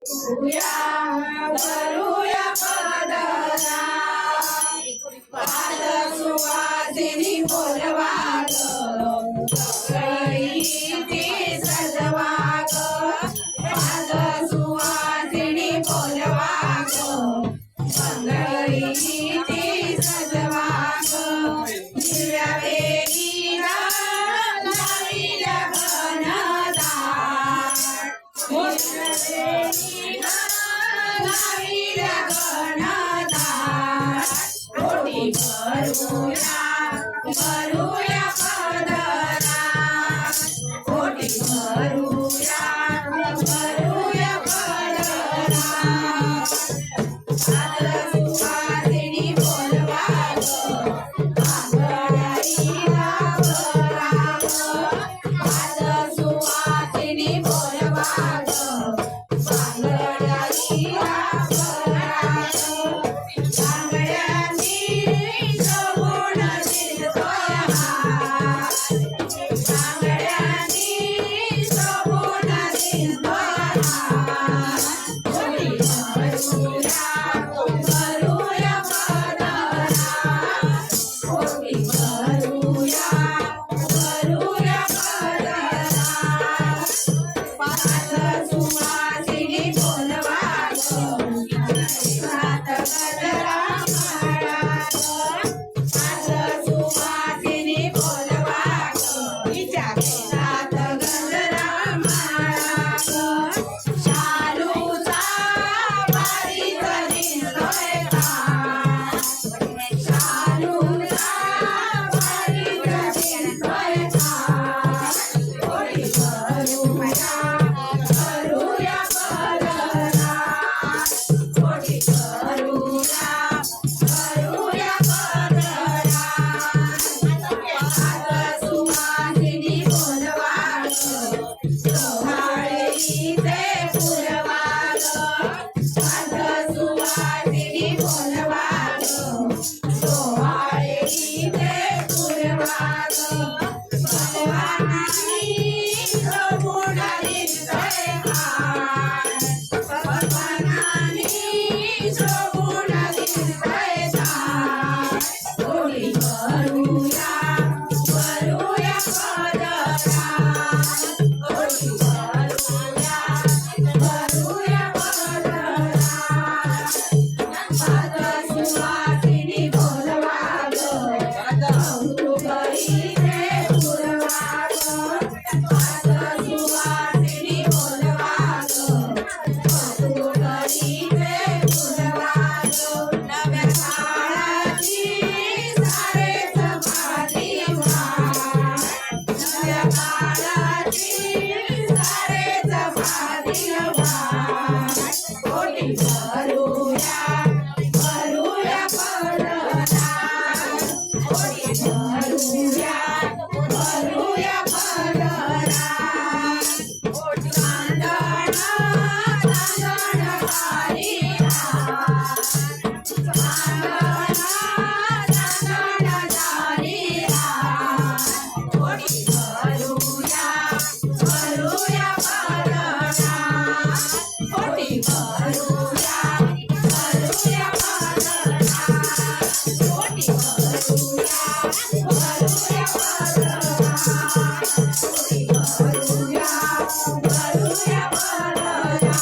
करूया करूया पदरा पाद सुवासिनी बोलवा ग सगळीची सजवा ग पाद सुवासिनी बोलवा ग सगळीची सजवा ग दिव्या वेणीला लाविल्या घनदाट भरूया पदरा कोटी भरूया भरूया पदरा पाद सुवासिनी बोलवा ग आंगणीला भरा ग पाद सुवासिनी बोलवा ग आंगणीला भरा ग आंगण्यानी शोभून दिसतोय हार आंगण्यानी शोभून दिसतोय हार कोटी भरूया भरूया पदरा कोटी भरूया भरूया पदरा पाद सुवासिनी बोलवा ग हात गजरा माळा ग पाद सुवासिनी बोलवा ग हिच्या हात गजरा माळा ग शालूचा बारीक दिसतोय हार शालूचा बारीक दिसतोय हार कोटी भरूया भरूया पदरा कोटी भरूया भरूया पदरा पाद सुवासिनी बोलवा ग सोहाळीचे पुरवा ग पाद सुवासिनी बोलवा ग सोहाळीचे पुरवा ग भगवानानी शोभून दिसतोय हार भगवानानी शोभून दिसतोय हार कोटी भरूया भरूया पदरा कोटी भरूया भरूया पदरा पाद सुवासिनी बोलवा ग अंगुळीचे पुरवा ग पाद सुवासिनी बोलवा ग अंगुळीचे पुरवा ग नव्या काळाची सारेच भाती वाट नव्या काळाची सारेच भाती वाट कोटी भरूया भरूया पदरा कोटी भरूया भरूया पदरा चांदण चांदण वारी हार चांदण चांदण वारी हार कोटी भरूया भरूया पदरा कोटी भरूया भरूया पदरा कोटी भरूया भरूया पदरा कोटी भरूया भरूया पदरा